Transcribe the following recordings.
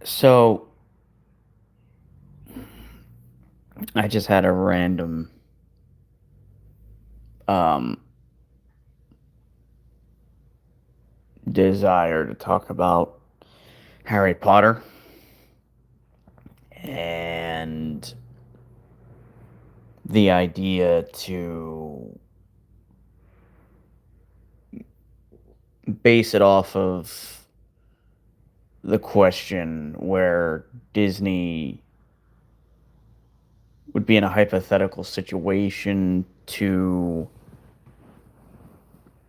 So I just had a random um desire to talk about Harry Potter and the idea to base it off of the question where Disney would be in a hypothetical situation to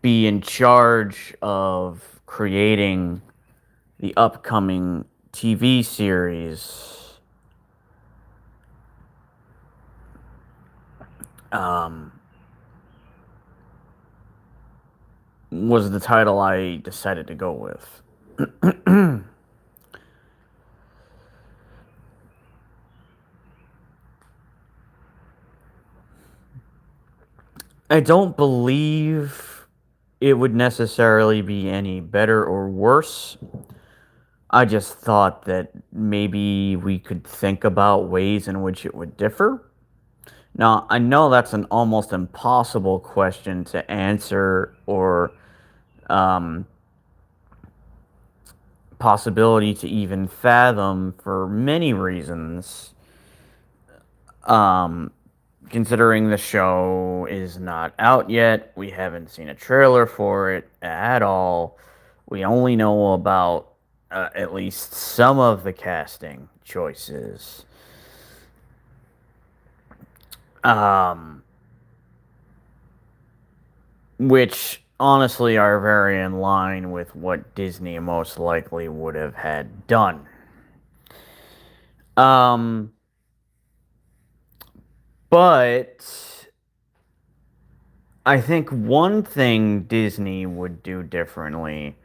be in charge of creating the upcoming TV series. Um, was the title I decided to go with. I don't believe it would necessarily be any better or worse. I just thought that maybe we could think about ways in which it would differ. Now, I know that's an almost impossible question to answer or um, possibility to even fathom for many reasons. Um, Considering the show is not out yet, we haven't seen a trailer for it at all. We only know about at least some of the casting choices. Um, which honestly are very in line with what Disney most likely would have had done. Um, but I think one thing Disney would do differently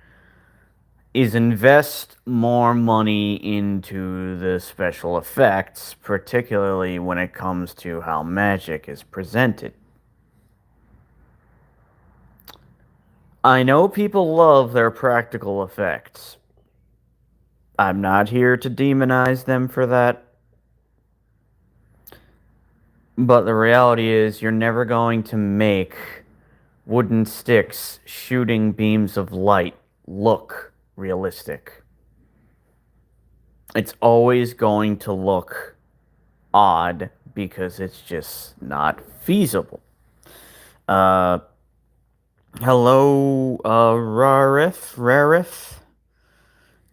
is invest more money into the special effects, particularly when it comes to how magic is presented. I know people love their practical effects. I'm not here to demonize them for that. But the reality is, you're never going to make wooden sticks shooting beams of light look realistic. It's always going to look odd because it's just not feasible. Uh, Hello, Rarif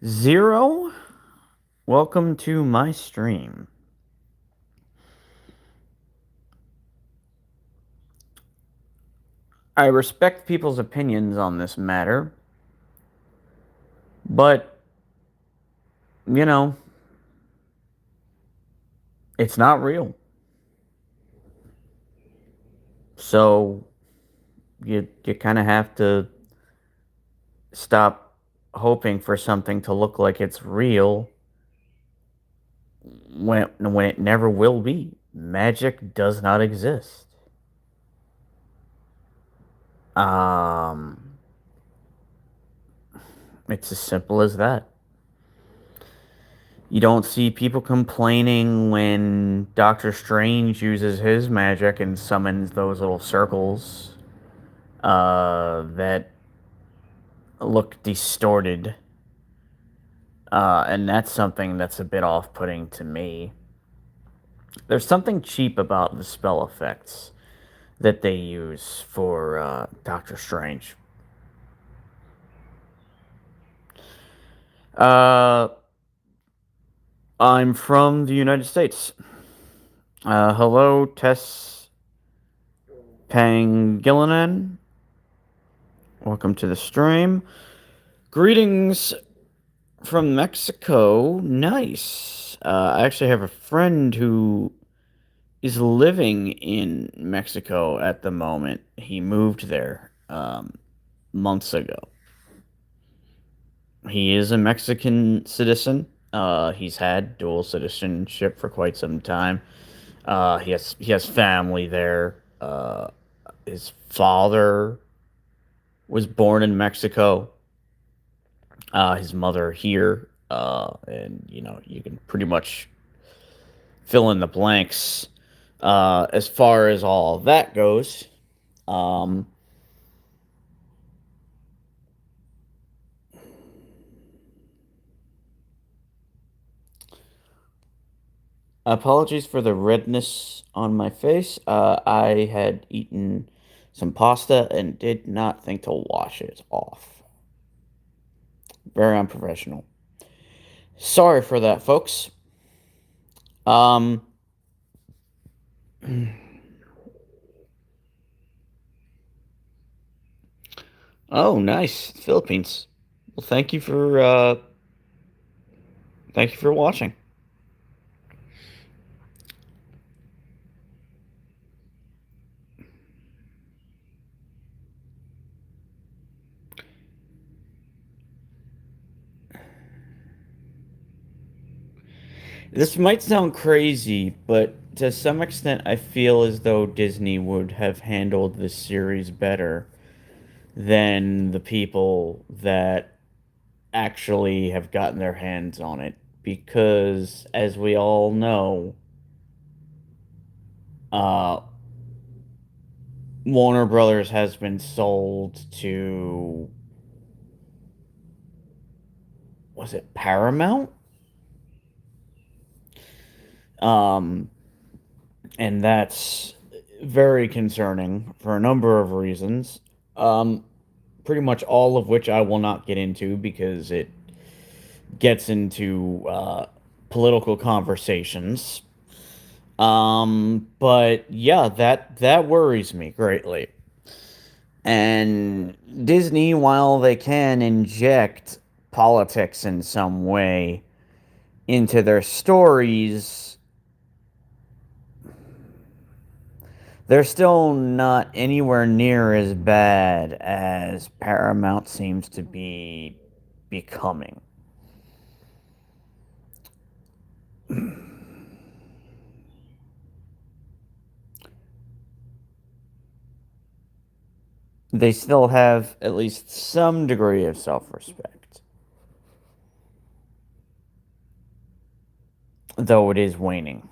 Zero. Welcome to my stream. I respect people's opinions on this matter, but, you know, it's not real. So, you kind of have to stop hoping for something to look like it's real when it never will be. Magic does not exist. Um, it's as simple as that. You don't see people complaining when Doctor Strange uses his magic and summons those little circles that look distorted. And that's something that's a bit off-putting to me. There's something cheap about the spell effects that they use for Doctor Strange. Uh, I'm from the United States. Hello, Tess Pangilinan. Welcome to the stream. Greetings from Mexico. Nice. I actually have a friend who is living in Mexico at the moment. He moved there months ago. He is a Mexican citizen. He's had dual citizenship for quite some time. He has family there. His father was born in Mexico. His mother here. And you can pretty much fill in the blanks as far as all that goes. Um, Apologies for the redness on my face. I had eaten some pasta and did not think to wash it off. Very unprofessional. Sorry for that, folks. Um, oh, nice. Philippines. Well, thank you for watching. This might sound crazy, but to some extent, I feel as though Disney would have handled this series better than the people that actually have gotten their hands on it. Because, as we all know, uh, Warner Brothers has been sold to, was it Paramount? Um, and that's very concerning for a number of reasons. Um, Pretty much all of which I will not get into because it gets into political conversations. But yeah, that worries me greatly. And Disney, while they can inject politics in some way into their stories, they're still not anywhere near as bad as Paramount seems to be becoming. They still have at least some degree of self respect, though it is waning.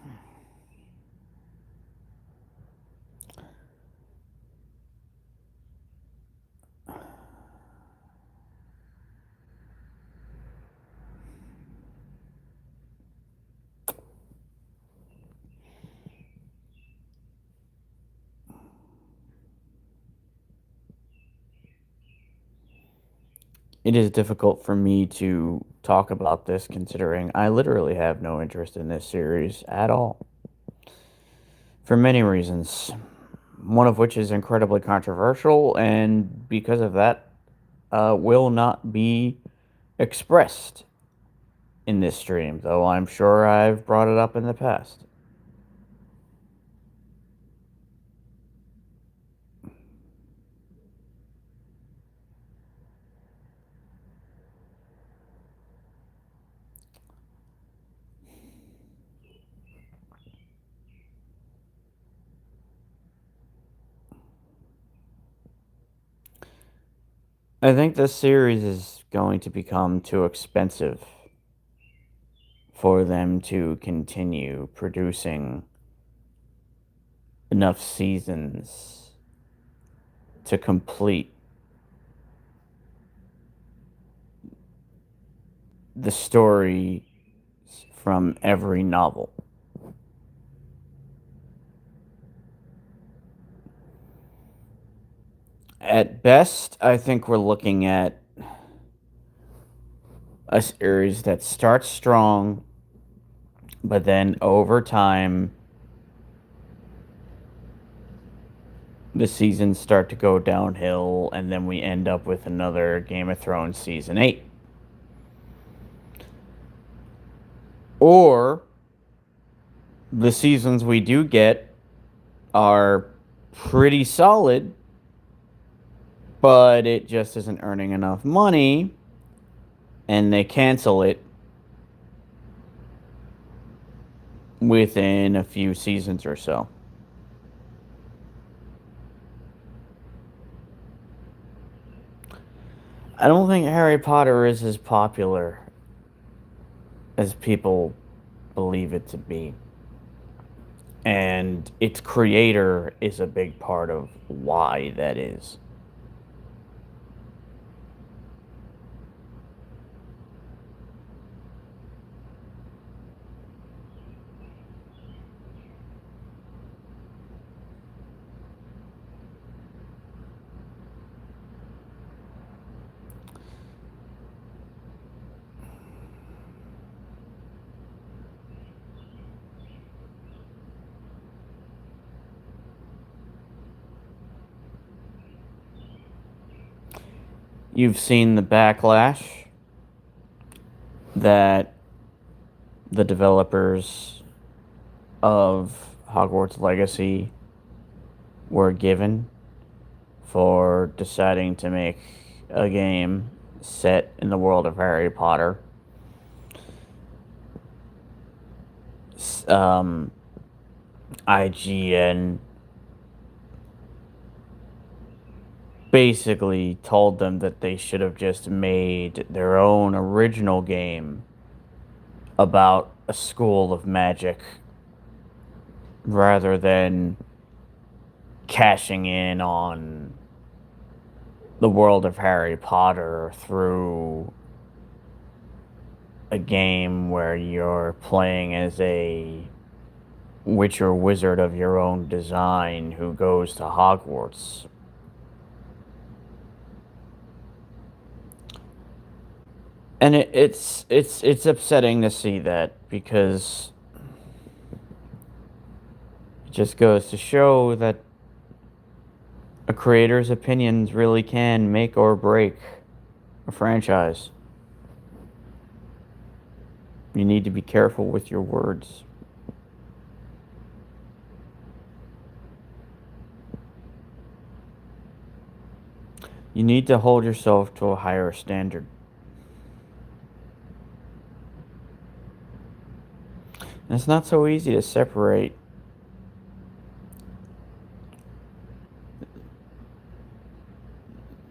It is difficult for me to talk about this considering I literally have no interest in this series at all. For many reasons. One of which is incredibly controversial, and because of that, will not be expressed in this stream, though I'm sure I've brought it up in the past. I think this series is going to become too expensive for them to continue producing enough seasons to complete the story from every novel. At best, I think we're looking at a series that starts strong, but then over time, the seasons start to go downhill, and then we end up with another Game of Thrones season 8. Or the seasons we do get are pretty solid, but it just isn't earning enough money, and they cancel it within a few seasons or so. I don't think Harry Potter is as popular as people believe it to be. And its creator is a big part of why that is. You've seen the backlash that the developers of Hogwarts Legacy were given for deciding to make a game set in the world of Harry Potter. IGN basically told them that they should have just made their own original game about a school of magic rather than cashing in on the world of Harry Potter through a game where you're playing as a witch or wizard of your own design who goes to Hogwarts. And it's upsetting to see that because it just goes to show that a creator's opinions really can make or break a franchise. You need to be careful with your words. You need to hold yourself to a higher standard. And it's not so easy to separate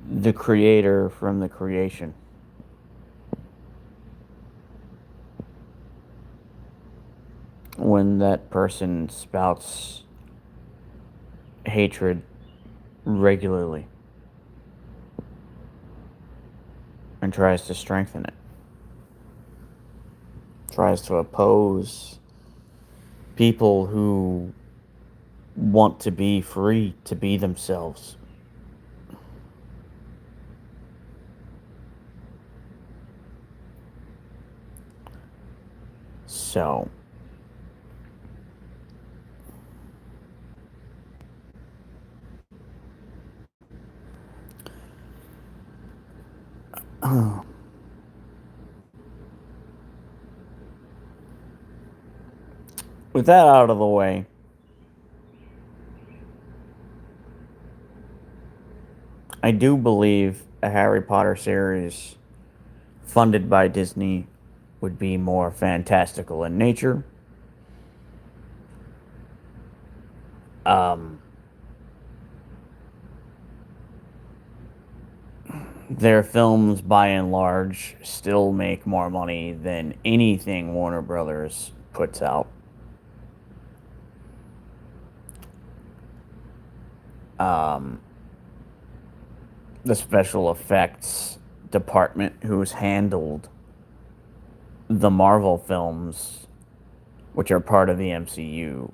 the creator from the creation. When that person spouts hatred regularly and tries to strengthen it, tries to oppose people who want to be free to be themselves. So, with that out of the way, I do believe a Harry Potter series funded by Disney would be more fantastical in nature. Um, their films, by and large, still make more money than anything Warner Brothers puts out. Um, the special effects department who's handled the Marvel films, which are part of the MCU,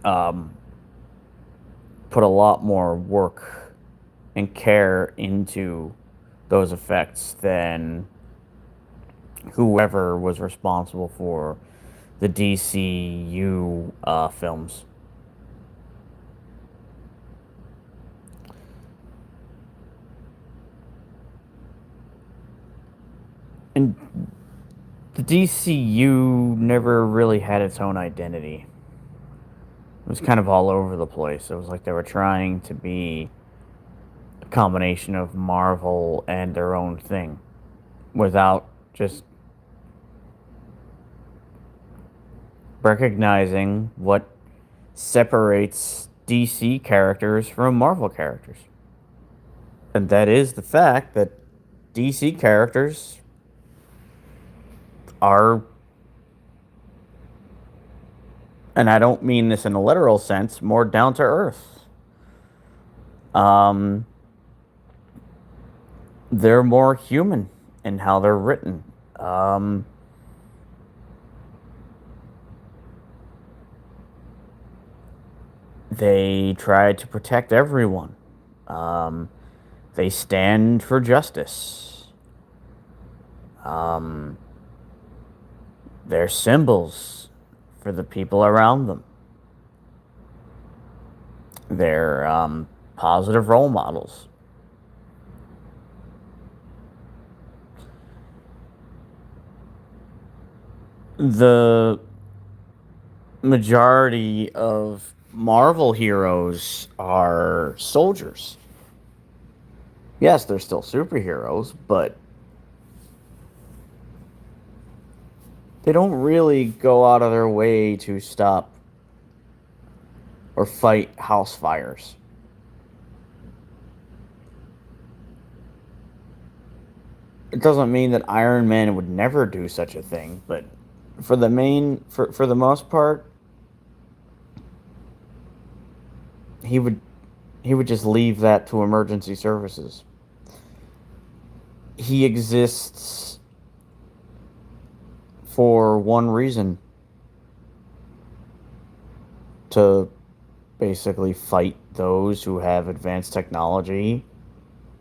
um, put a lot more work and care into those effects than whoever was responsible for the DCU films. And the DCU never really had its own identity. It was kind of all over the place. It was like they were trying to be a combination of Marvel and their own thing without just recognizing what separates DC characters from Marvel characters. And that is the fact that DC characters are, and I don't mean this in a literal sense, more down to earth. Um, they're more human in how they're written. Um, they try to protect everyone. Um, they stand for justice. Um, they're symbols for the people around them. They're positive role models. The majority of Marvel heroes are soldiers. Yes, they're still superheroes, but they don't really go out of their way to stop or fight house fires. It doesn't mean that Iron Man would never do such a thing, but for the most part, he would he would just leave that to emergency services. He exists for one reason, to basically fight those who have advanced technology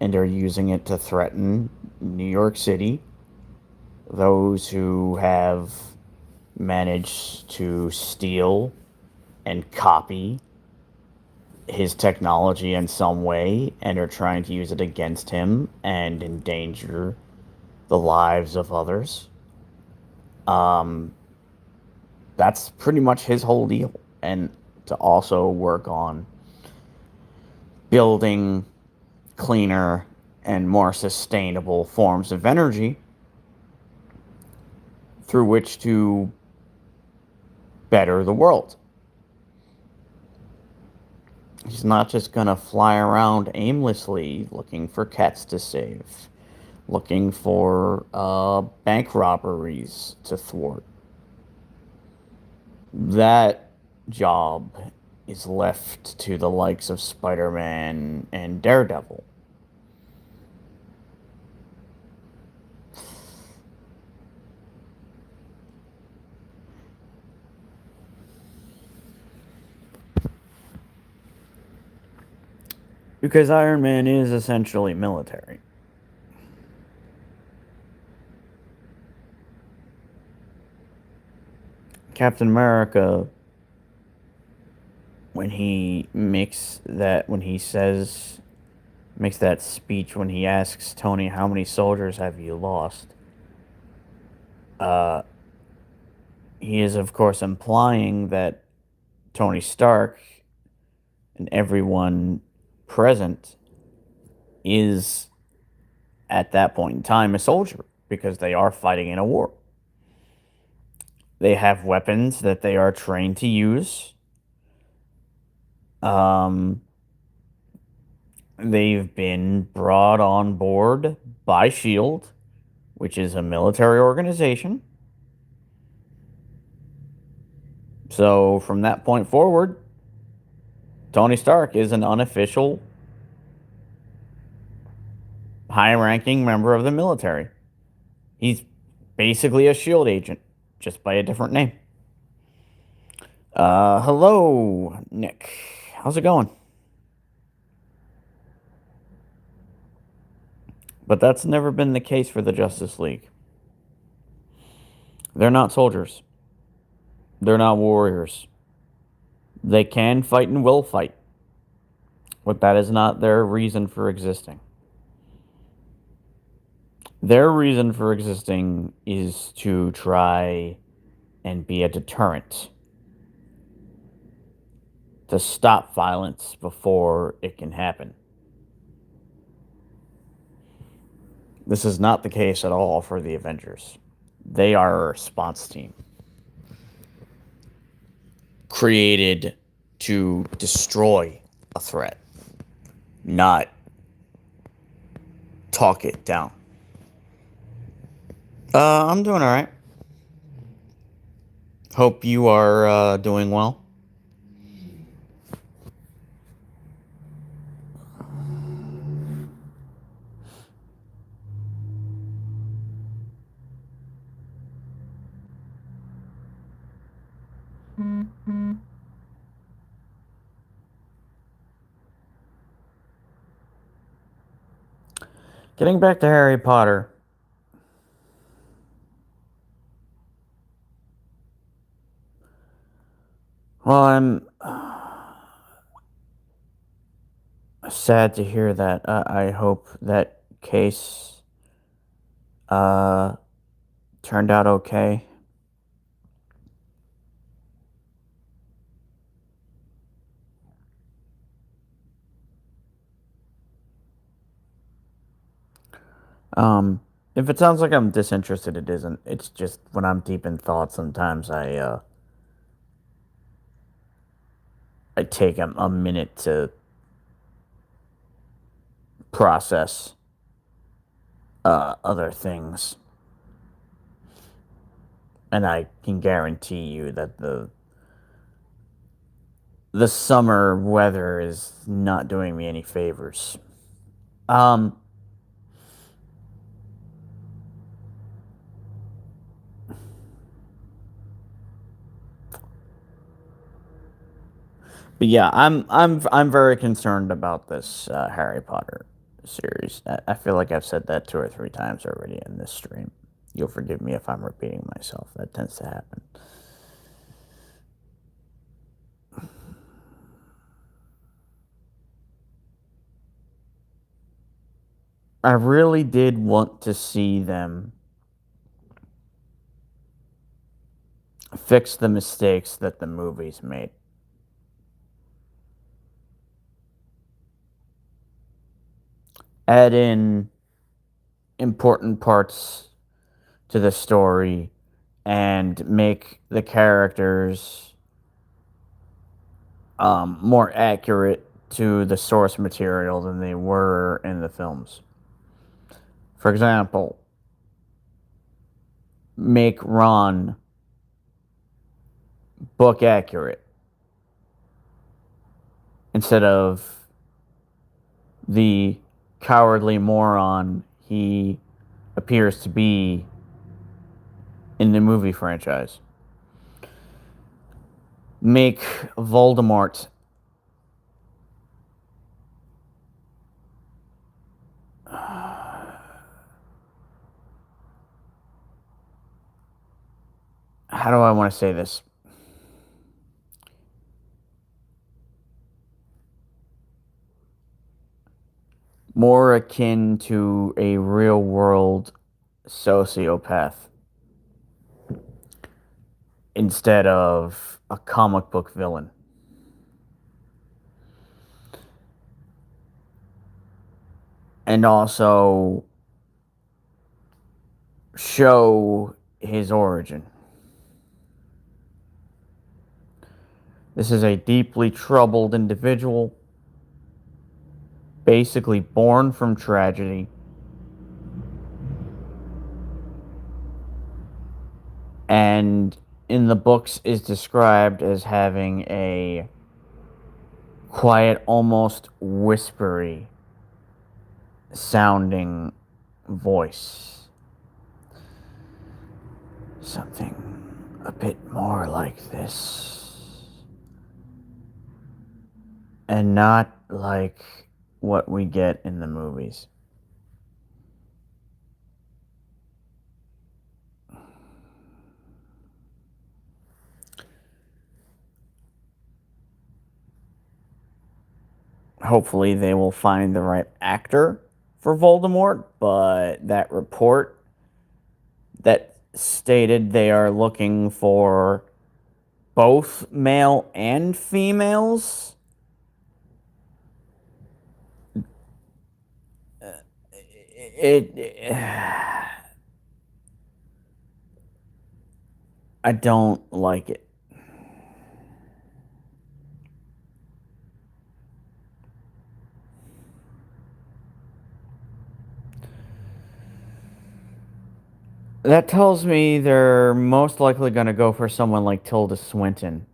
and are using it to threaten New York City, those who have managed to steal and copy his technology in some way and are trying to use it against him and endanger the lives of others. Um, that's pretty much his whole deal. And to also work on building cleaner and more sustainable forms of energy through which to better the world. He's not just going to fly around aimlessly looking for cats to save, looking for bank robberies to thwart. That job is left to the likes of Spider-Man and Daredevil. Because Iron Man is essentially military. Captain America, when he says, makes that speech when he asks Tony, how many soldiers have you lost? Uh, he is, of course, implying that Tony Stark and everyone present is, at that point in time, a soldier because they are fighting in a war. They have weapons that they are trained to use. Um, they've been brought on board by SHIELD, which is a military organization. So from that point forward, Tony Stark is an unofficial, high-ranking member of the military. He's basically a SHIELD agent, just by a different name. Hello, Nick. How's it going? But that's never been the case for the Justice League. They're not soldiers. They're not warriors. They can fight and will fight, but that is not their reason for existing. Their reason for existing is to try and be a deterrent, to stop violence before it can happen. This is not the case at all for the Avengers. They are a response team. created to destroy a threat, not talk it down. I'm doing all right. Hope you are doing well. Getting back to Harry Potter. Well, I'm sad to hear that. I hope that case uh, turned out okay. Um, if it sounds like I'm disinterested, it isn't. It's just when I'm deep in thought, sometimes I take a minute to process other things, and I can guarantee you that the summer weather is not doing me any favors. Um, but yeah, I'm very concerned about this Harry Potter series. I feel like I've said that 2 or 3 times already in this stream. You'll forgive me if I'm repeating myself. That tends to happen. I really did want to see them fix the mistakes that the movies made. Add in important parts to the story and make the characters more accurate to the source material than they were in the films. For example, make Ron book accurate instead of the cowardly moron he appears to be in the movie franchise. Make Voldemort how do I want to say this? More akin to a real world sociopath instead of a comic book villain. And also show his origin. This is a deeply troubled individual, basically born from tragedy, and in the books is described as having a quiet, almost whispery sounding voice. Something a bit more like this. And not like what we get in the movies. Hopefully they will find the right actor for Voldemort, but that report that stated they are looking for both male and females, it I don't like it. That tells me they're most likely going to go for someone like Tilda Swinton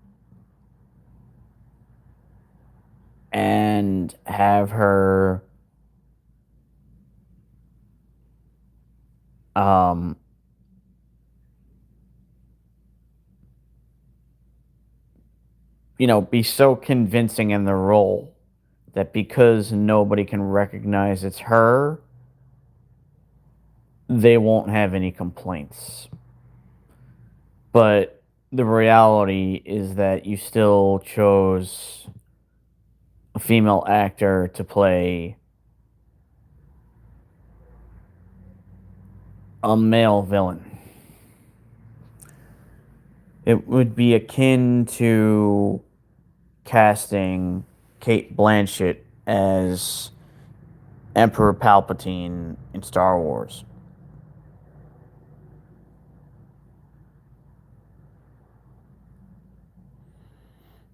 and have her um be so convincing in the role that because nobody can recognize it's her, they won't have any complaints. But the reality is that you still chose a female actor to play a male villain. It would be akin to casting Kate Blanchett as Emperor Palpatine in Star Wars.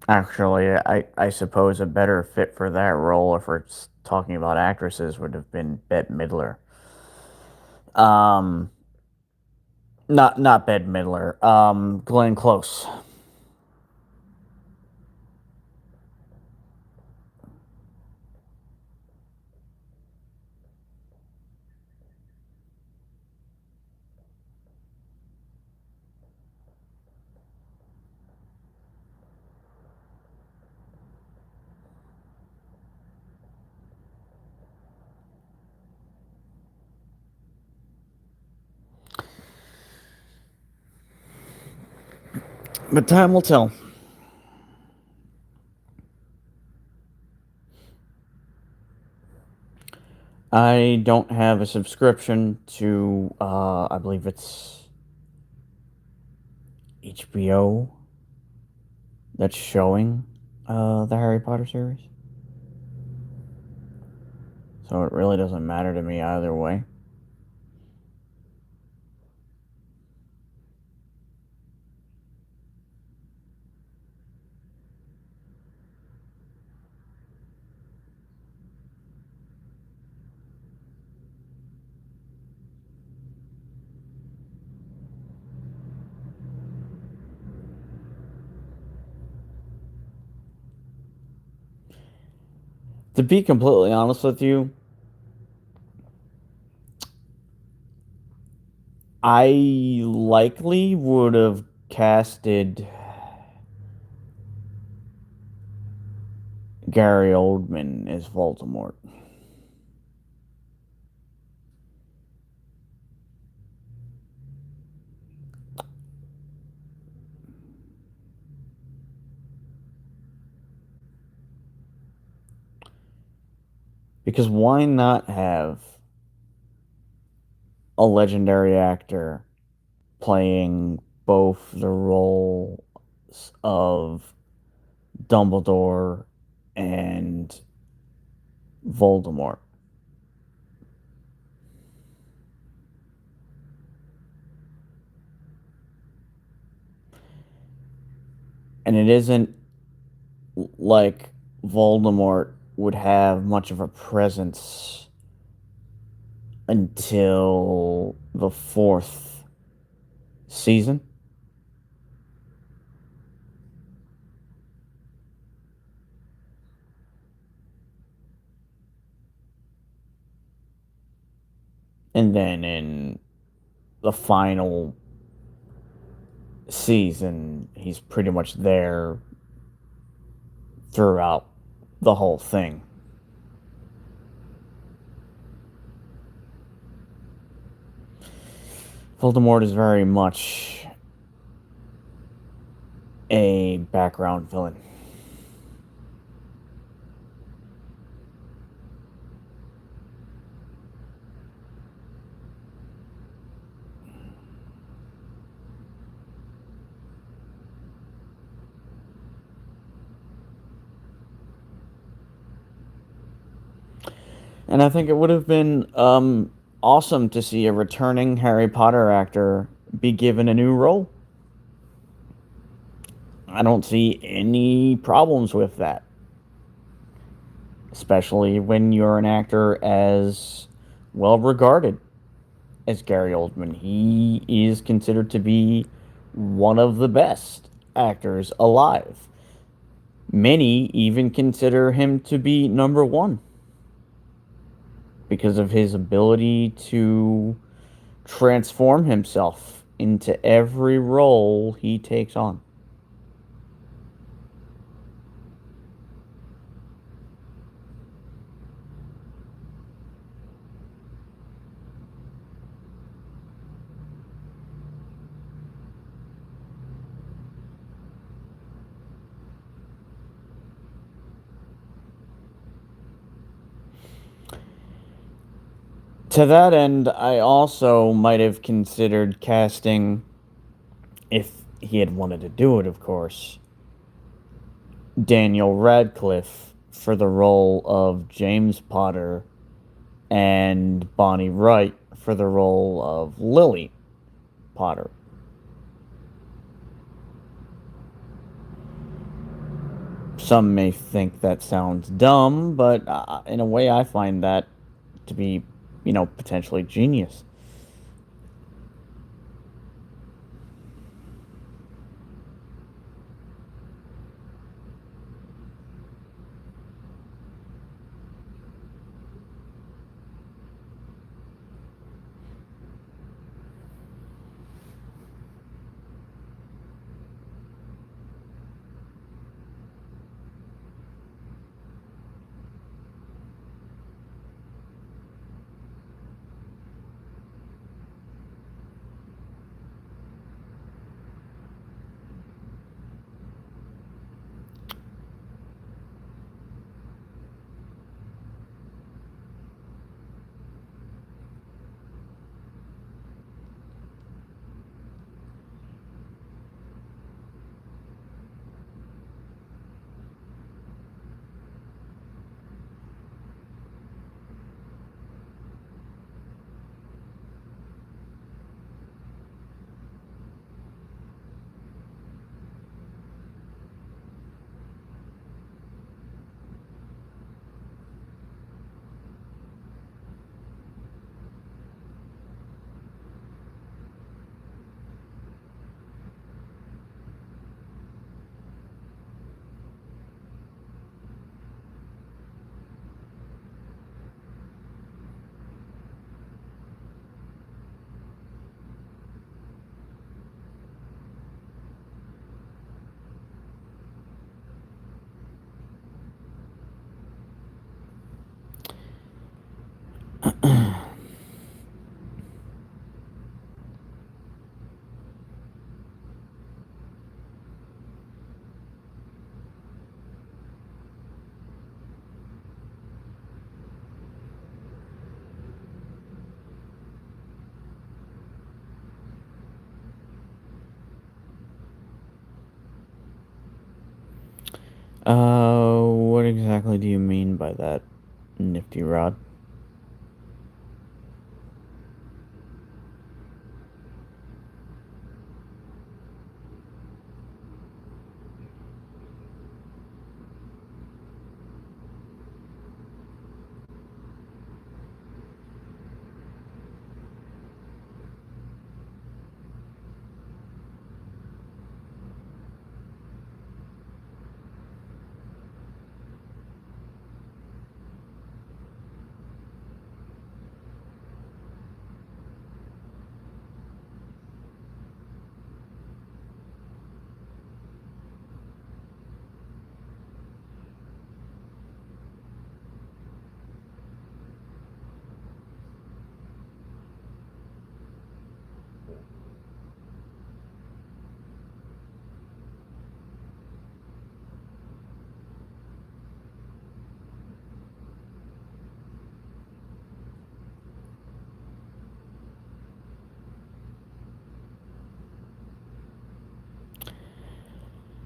Actually, I suppose a better fit for that role, if we're talking about actresses, would have been Bette Midler. Um, not Bette Midler. Glenn Close. But time will tell. I don't have a subscription to, I believe it's HBO that's showing the Harry Potter series. So it really doesn't matter to me either way. To be completely honest with you, I likely would have casted Gary Oldman as Voldemort. Because why not have a legendary actor playing both the roles of Dumbledore and Voldemort? And it isn't like Voldemort would have much of a presence until the fourth season. And then in the final season, he's pretty much there throughout the whole thing. Voldemort is very much a background villain. And I think it would have been awesome to see a returning Harry Potter actor be given a new role. I don't see any problems with that, especially when you're an actor as well regarded as Gary Oldman. He is considered to be one of the best actors alive. Many even consider him to be number one because of his ability to transform himself into every role he takes on. To that end, I also might have considered casting, if he had wanted to do it, of course, Daniel Radcliffe for the role of James Potter and Bonnie Wright for the role of Lily Potter. Some may think that sounds dumb, but in a way, I find that to be, potentially genius. What exactly do you mean by that, Nifty Rod?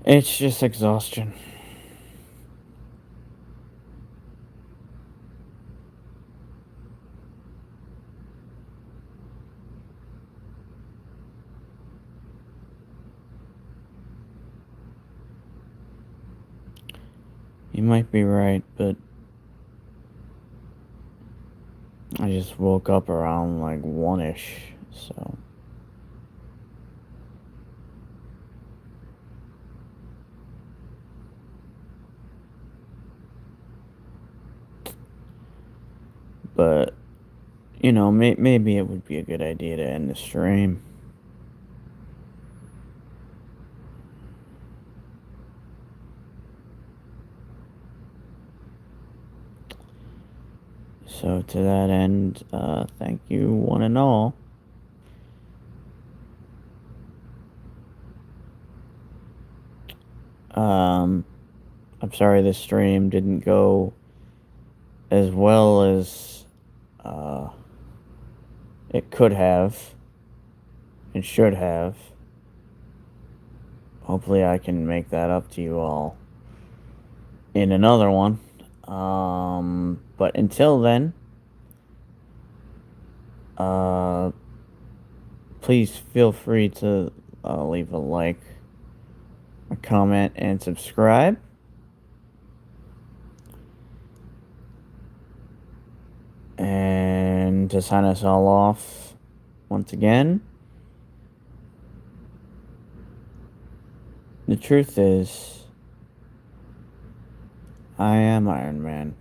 It's just exhaustion. You might be right, but I just woke up around like 1-ish, so. But, maybe it would be a good idea to end the stream. So, to that end, thank you, one and all. I'm sorry this stream didn't go as well as uh, it could have and should have. Hopefully, I can make that up to you all in another one. But until then, uh, please feel free to leave a like, a comment, and subscribe. And to sign us all off, once again, the truth is, I am Iron Man.